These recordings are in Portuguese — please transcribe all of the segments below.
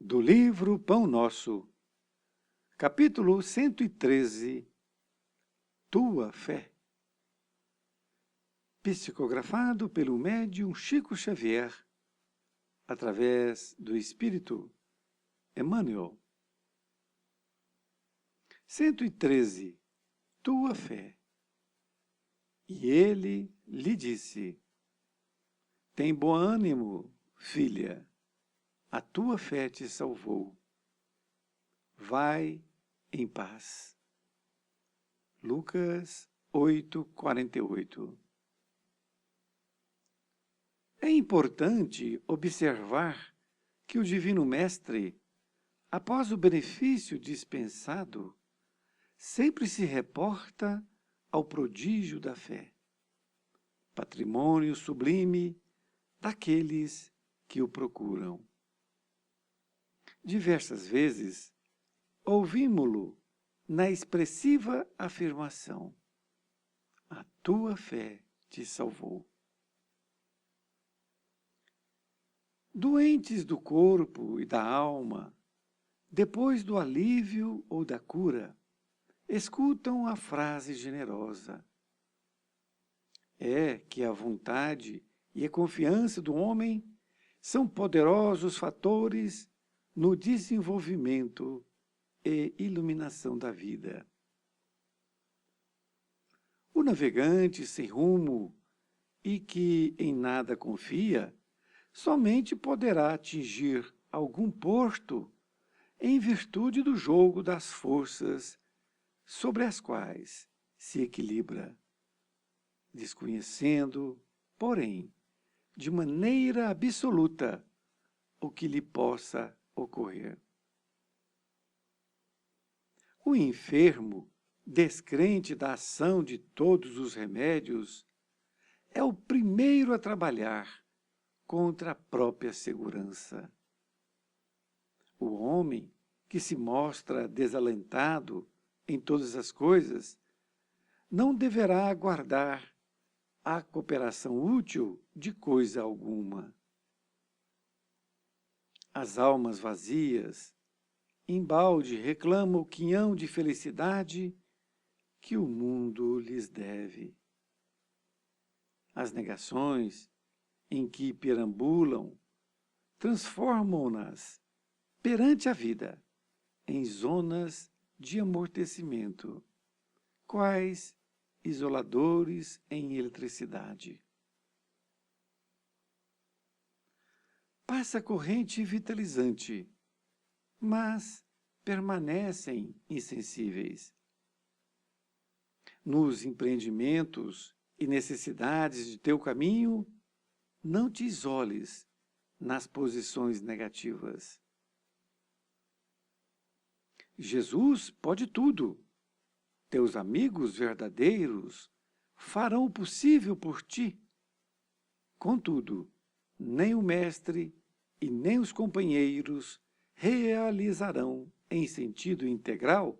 Do livro Pão Nosso, capítulo 113, Tua Fé. Psicografado pelo médium Chico Xavier, através do Espírito Emmanuel. 113, Tua Fé. E ele lhe disse: Tem bom ânimo, filha, a tua fé te salvou. Vai em paz. Lucas 8:48. É importante observar que o Divino Mestre, após o benefício dispensado, sempre se reporta ao prodígio da fé, patrimônio sublime daqueles que o procuram. Diversas vezes, ouvimos-lo na expressiva afirmação: a tua fé te salvou. Doentes do corpo e da alma, depois do alívio ou da cura, escutam a frase generosa: é que a vontade e a confiança do homem são poderosos fatores no desenvolvimento e iluminação da vida. O navegante sem rumo e que em nada confia, somente poderá atingir algum porto em virtude do jogo das forças sobre as quais se equilibra, desconhecendo, porém, de maneira absoluta, o que lhe possa ocorrer. O enfermo, descrente da ação de todos os remédios, é o primeiro a trabalhar contra a própria segurança. O homem que se mostra desalentado em todas as coisas não deverá aguardar a cooperação útil de coisa alguma. As almas vazias, embalde, reclamam o quinhão de felicidade que o mundo lhes deve. As negações em que perambulam transformam-nas, perante a vida, em zonas de amortecimento, quais isoladores em eletricidade. Passa a corrente vitalizante, mas permanecem insensíveis. Nos empreendimentos e necessidades de teu caminho, não te isoles nas posições negativas. Jesus pode tudo. Teus amigos verdadeiros farão o possível por ti. Contudo, nem o mestre e nem os companheiros realizarão em sentido integral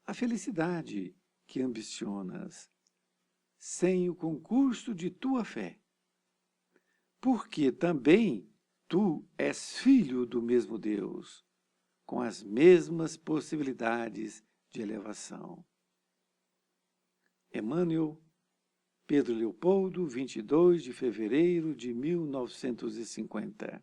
a felicidade que ambicionas, sem o concurso de tua fé. Porque também tu és filho do mesmo Deus, com as mesmas possibilidades de elevação. Emmanuel, Pedro Leopoldo, 22 de fevereiro de 1950.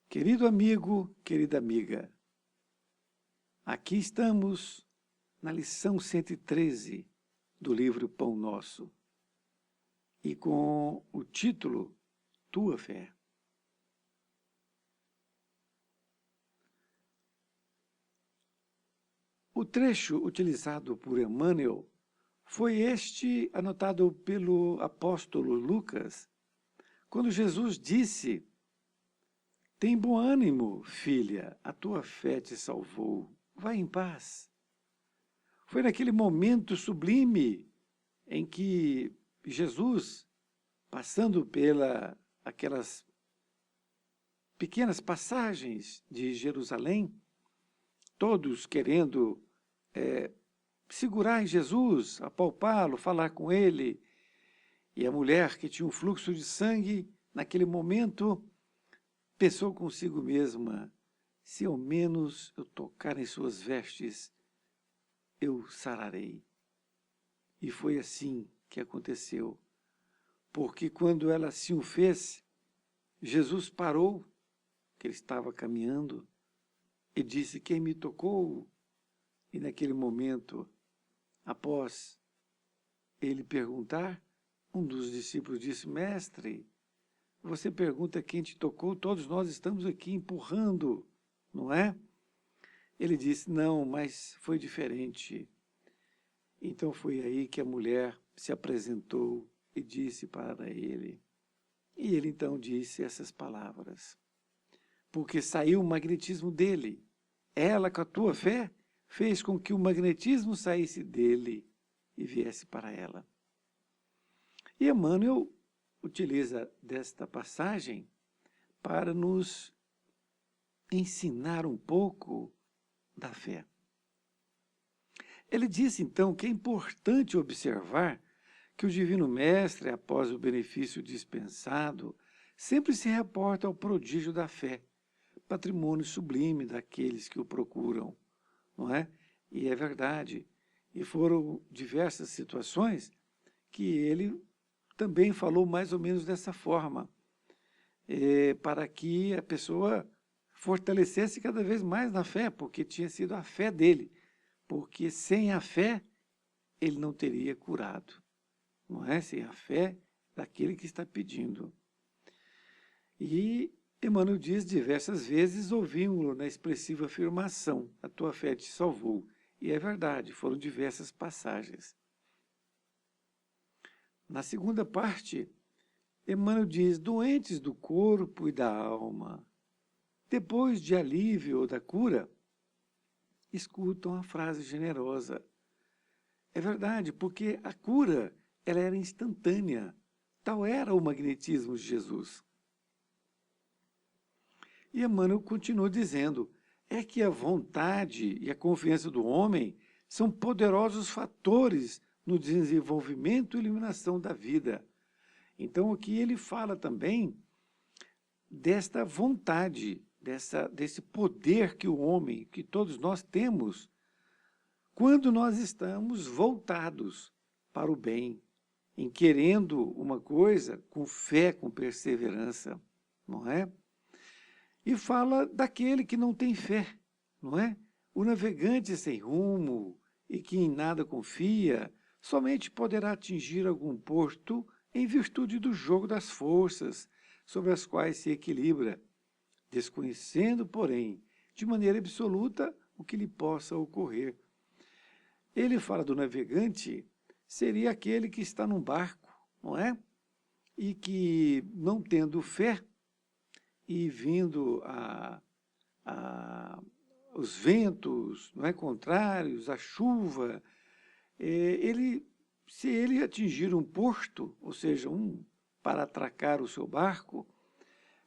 Querido amigo, querida amiga, aqui estamos na lição 113 do livro Pão Nosso, e com o título Tua Fé. O trecho utilizado por Emmanuel foi este anotado pelo apóstolo Lucas, quando Jesus disse: Tem bom ânimo, filha, a tua fé te salvou, vai em paz. Foi naquele momento sublime em que Jesus, passando aquelas pequenas passagens de Jerusalém, todos querendo segurar em Jesus, apalpá-lo, falar com ele, e a mulher que tinha um fluxo de sangue, naquele momento, pensou consigo mesma, se ao menos eu tocar em suas vestes, eu sararei. E foi assim que aconteceu, porque quando ela assim o fez, Jesus parou, que ele estava caminhando, e disse, quem me tocou? E naquele momento, após ele perguntar, um dos discípulos disse, mestre, você pergunta quem te tocou, todos nós estamos aqui empurrando, não é? Ele disse, não, mas foi diferente. Então foi aí que a mulher se apresentou e disse para ele. E ele então disse essas palavras. Porque saiu o magnetismo dele. Ela, com a tua fé, fez com que o magnetismo saísse dele e viesse para ela. E Emmanuel utiliza desta passagem para nos ensinar um pouco da fé. Ele disse, então, que é importante observar que o Divino Mestre, após o benefício dispensado, sempre se reporta ao prodígio da fé, patrimônio sublime daqueles que o procuram, não é? E é verdade. E foram diversas situações que ele também falou mais ou menos dessa forma, para que a pessoa fortalecesse cada vez mais na fé, porque tinha sido a fé dele, porque sem a fé ele não teria curado, não é? Sem a fé daquele que está pedindo. E Emmanuel diz diversas vezes, ouvimos-lo na expressiva afirmação, a tua fé te salvou. E é verdade, foram diversas passagens. Na segunda parte, Emmanuel diz, doentes do corpo e da alma, depois de alívio ou da cura, escutam a frase generosa. É verdade, porque a cura ela era instantânea, tal era o magnetismo de Jesus. E Emmanuel continua dizendo, é que a vontade e a confiança do homem são poderosos fatores no desenvolvimento e iluminação da vida. Então aqui ele fala também desta vontade, desse poder que o homem, que todos nós temos, quando nós estamos voltados para o bem, em querendo uma coisa com fé, com perseverança, não é? E fala daquele que não tem fé, não é? O navegante sem rumo e que em nada confia, somente poderá atingir algum porto em virtude do jogo das forças sobre as quais se equilibra, desconhecendo, porém, de maneira absoluta o que lhe possa ocorrer. Ele fala do navegante, seria aquele que está num barco, não é? E que, não tendo fé, e vindo os ventos, não é, contrários, a chuva, se ele atingir um porto, ou seja, para atracar o seu barco,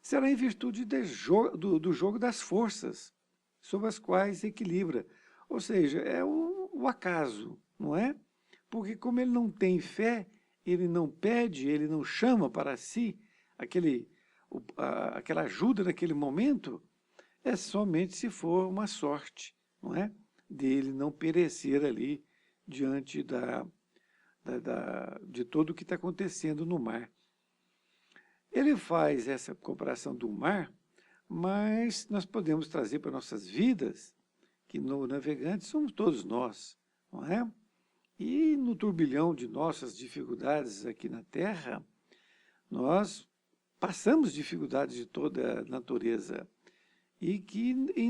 será em virtude do jogo das forças, sobre as quais equilibra. Ou seja, é o acaso, não é? Porque como ele não tem fé, ele não pede, ele não chama para si aquela ajuda naquele momento, é somente se for uma sorte, não é? Dele não perecer ali diante de tudo o que está acontecendo no mar. Ele faz essa comparação do mar, mas nós podemos trazer para nossas vidas, que no navegante somos todos nós, não é? E no turbilhão de nossas dificuldades aqui na Terra, nós passamos dificuldades de toda a natureza e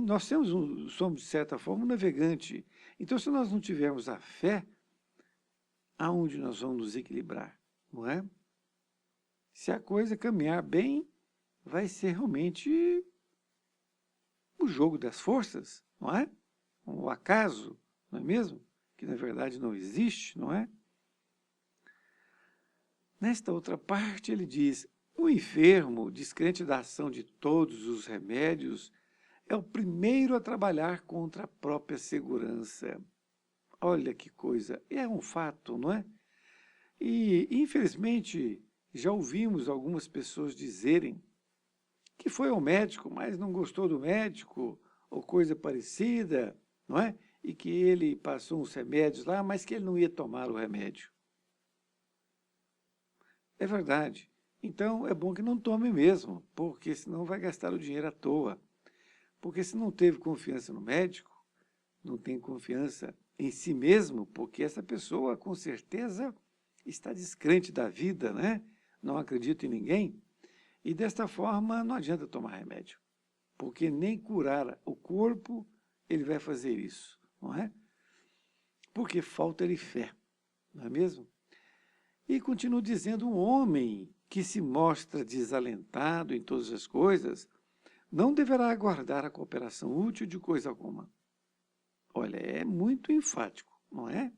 nós somos, de certa forma, um navegante. Então, se nós não tivermos a fé, aonde nós vamos nos equilibrar, não é? Se a coisa caminhar bem, vai ser realmente o jogo das forças, não é? O acaso, não é mesmo? Que na verdade não existe, não é? Nesta outra parte ele diz, o enfermo, descrente da ação de todos os remédios, é o primeiro a trabalhar contra a própria segurança. Olha que coisa, é um fato, não é? E, infelizmente, já ouvimos algumas pessoas dizerem que foi ao médico, mas não gostou do médico, ou coisa parecida, não é? E que ele passou uns remédios lá, mas que ele não ia tomar o remédio. É verdade. Então, é bom que não tome mesmo, porque senão vai gastar o dinheiro à toa. Porque se não teve confiança no médico, não tem confiança em si mesmo, porque essa pessoa, com certeza, está descrente da vida, né? Não acredita em ninguém. E, desta forma, não adianta tomar remédio, porque nem curar o corpo ele vai fazer isso, não é? Porque falta-lhe fé, não é mesmo? E continua dizendo, um homem que se mostra desalentado em todas as coisas, não deverá aguardar a cooperação útil de coisa alguma. Olha, é muito enfático, não é?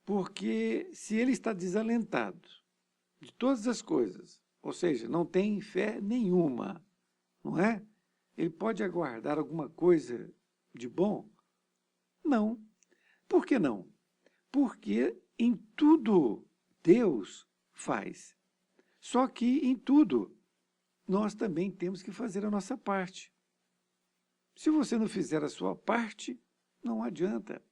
Porque se ele está desalentado de todas as coisas, ou seja, não tem fé nenhuma, não é? Ele pode aguardar alguma coisa de bom? Não. Por que não? Porque em tudo Deus faz. Só que em tudo nós também temos que fazer a nossa parte. Se você não fizer a sua parte, não adianta.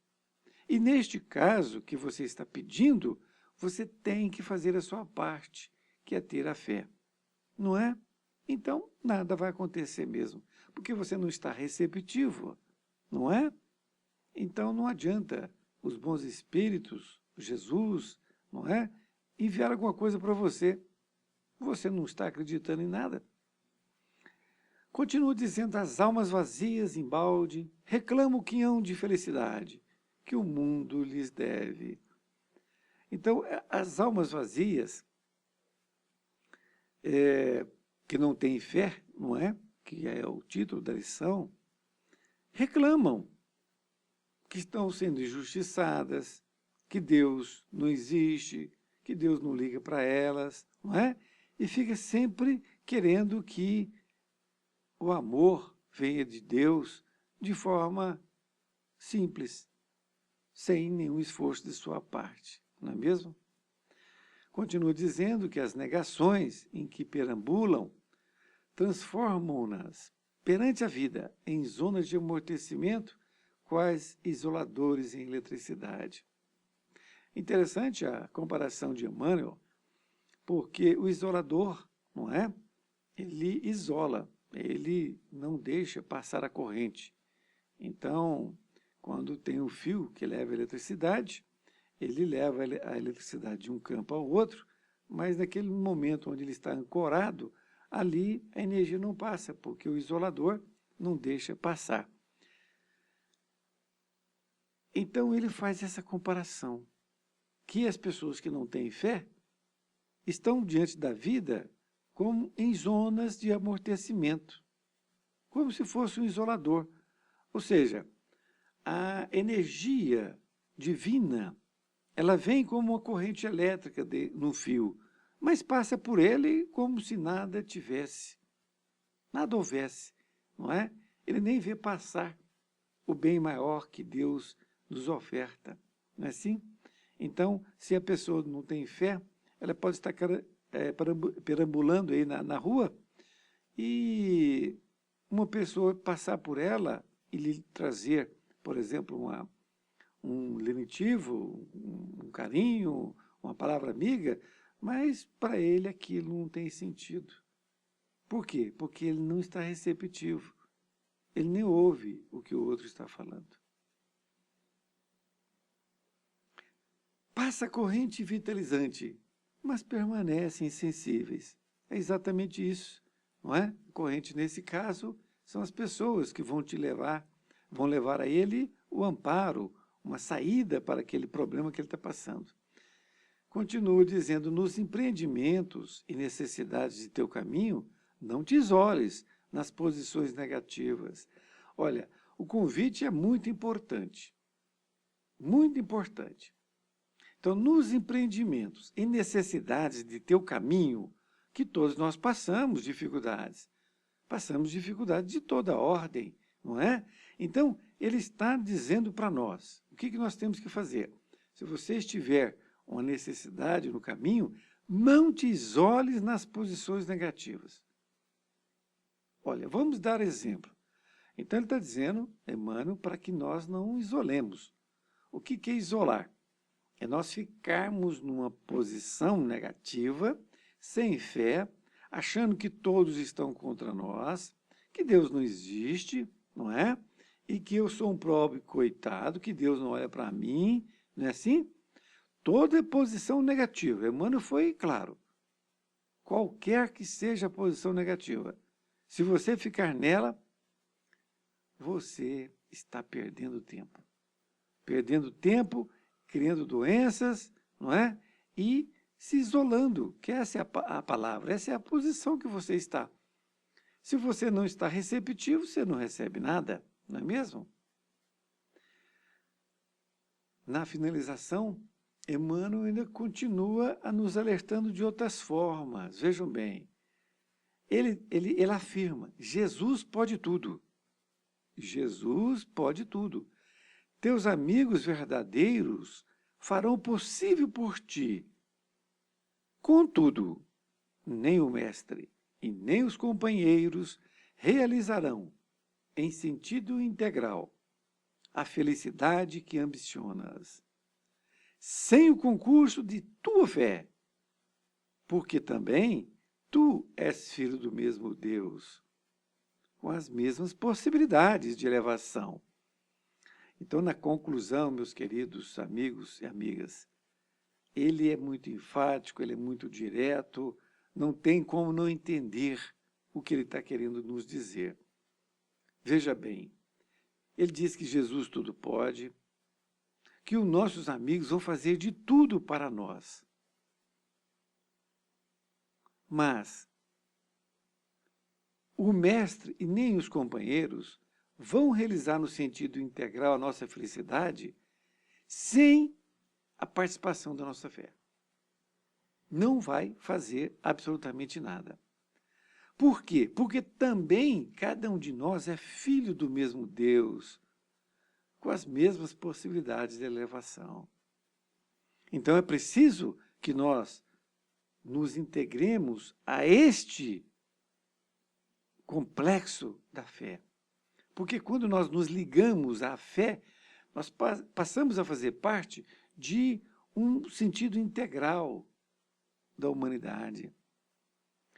E neste caso que você está pedindo, você tem que fazer a sua parte, que é ter a fé. Não é? Então, nada vai acontecer mesmo, porque você não está receptivo, não é? Então, não adianta os bons espíritos, Jesus, não é? Enviar alguma coisa para você. Você não está acreditando em nada. Continua dizendo, as almas vazias embalde reclamam o quinhão de felicidade que o mundo lhes deve. Então, as almas vazias, que não têm fé, não é? Que é o título da lição, reclamam que estão sendo injustiçadas, que Deus não existe, que Deus não liga para elas, não é? E fica sempre querendo que o amor venha de Deus de forma simples, sem nenhum esforço de sua parte, não é mesmo? Continua dizendo que as negações em que perambulam transformam-nas perante a vida em zonas de amortecimento, quais isoladores em eletricidade. Interessante a comparação de Emmanuel, porque o isolador, não é? Ele isola, ele não deixa passar a corrente. Então, quando tem um fio que leva a eletricidade, ele leva a eletricidade de um campo ao outro, mas naquele momento onde ele está ancorado, ali a energia não passa, porque o isolador não deixa passar. Então ele faz essa comparação, que as pessoas que não têm fé estão diante da vida como em zonas de amortecimento, como se fosse um isolador. Ou seja, a energia divina, ela vem como uma corrente elétrica no fio, mas passa por ele como se nada tivesse, nada houvesse, não é? Ele nem vê passar o bem maior que Deus nos oferta, não é assim? Então, se a pessoa não tem fé, ela pode estar perambulando aí na rua e uma pessoa passar por ela e lhe trazer, por exemplo, um lenitivo, um carinho, uma palavra amiga, mas para ele aquilo não tem sentido. Por quê? Porque ele não está receptivo. Ele nem ouve o que o outro está falando. Passa a corrente vitalizante, mas permanecem insensíveis. É exatamente isso, não é? A corrente, nesse caso, são as pessoas que vão levar a ele o amparo, uma saída para aquele problema que ele está passando. Continua dizendo, nos empreendimentos e necessidades de teu caminho, não te isoles nas posições negativas. Olha, o convite é muito importante. Muito importante. Então, nos empreendimentos e necessidades de teu caminho, que todos nós passamos dificuldades de toda ordem, não é? Então, ele está dizendo para nós, o que nós temos que fazer? Se você estiver uma necessidade no caminho, não te isoles nas posições negativas. Olha, vamos dar exemplo. Então ele está dizendo, Emmanuel, para que nós não isolemos. O que é isolar? É nós ficarmos numa posição negativa, sem fé, achando que todos estão contra nós, que Deus não existe, não é? E que eu sou um pobre coitado, que Deus não olha para mim, não é assim? Toda posição negativa. Emmanuel foi claro. Qualquer que seja a posição negativa. Se você ficar nela, você está perdendo tempo. Perdendo tempo, criando doenças, não é? E se isolando, que essa é a palavra, essa é a posição que você está. Se você não está receptivo, você não recebe nada, não é mesmo? Na finalização, Emmanuel ainda continua a nos alertando de outras formas. Vejam bem, ele afirma, Jesus pode tudo. Jesus pode tudo. Teus amigos verdadeiros farão o possível por ti. Contudo, nem o mestre e nem os companheiros realizarão, em sentido integral, a felicidade que ambicionas, sem o concurso de tua fé, porque também tu és filho do mesmo Deus, com as mesmas possibilidades de elevação. Então, na conclusão, meus queridos amigos e amigas, ele é muito enfático, ele é muito direto, não tem como não entender o que ele está querendo nos dizer. Veja bem, ele diz que Jesus tudo pode, que os nossos amigos vão fazer de tudo para nós. Mas o mestre e nem os companheiros vão realizar no sentido integral a nossa felicidade sem a participação da nossa fé. Não vai fazer absolutamente nada. Por quê? Porque também cada um de nós é filho do mesmo Deus, com as mesmas possibilidades de elevação. Então é preciso que nós nos integremos a este complexo da fé. Porque quando nós nos ligamos à fé, nós passamos a fazer parte de um sentido integral da humanidade.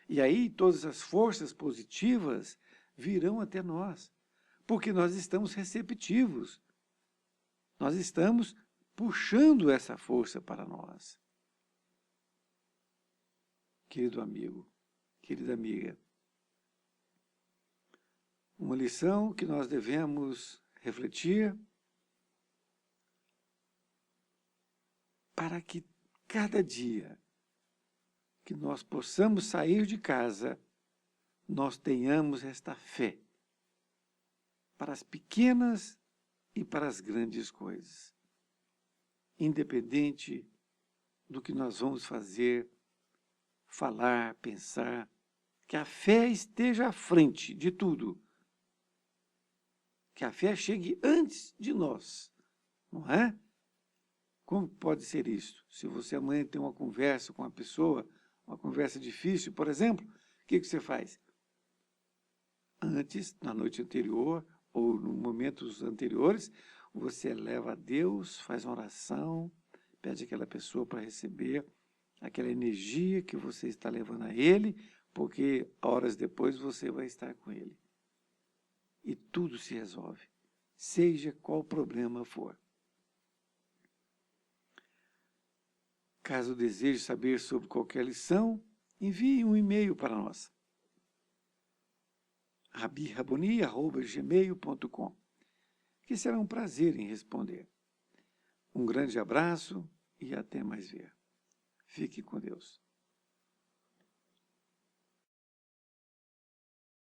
E aí todas as forças positivas virão até nós, porque nós estamos receptivos. Nós estamos puxando essa força para nós. Querido amigo, querida amiga, uma lição que nós devemos refletir para que cada dia que nós possamos sair de casa, nós tenhamos esta fé para as pequenas e para as grandes coisas. Independente do que nós vamos fazer, falar, pensar, que a fé esteja à frente de tudo. Que a fé chegue antes de nós, não é? Como pode ser isso? Se você amanhã tem uma conversa com uma pessoa, uma conversa difícil, por exemplo, o que você faz? Antes, na noite anterior, ou nos momentos anteriores, você leva a Deus, faz uma oração, pede àquela pessoa para receber aquela energia que você está levando a Ele, porque horas depois você vai estar com Ele. E tudo se resolve, seja qual problema for. Caso deseje saber sobre qualquer lição, envie um e-mail para nós. rabiraboni@gmail.com, que será um prazer em responder. Um grande abraço e até mais ver. Fique com Deus.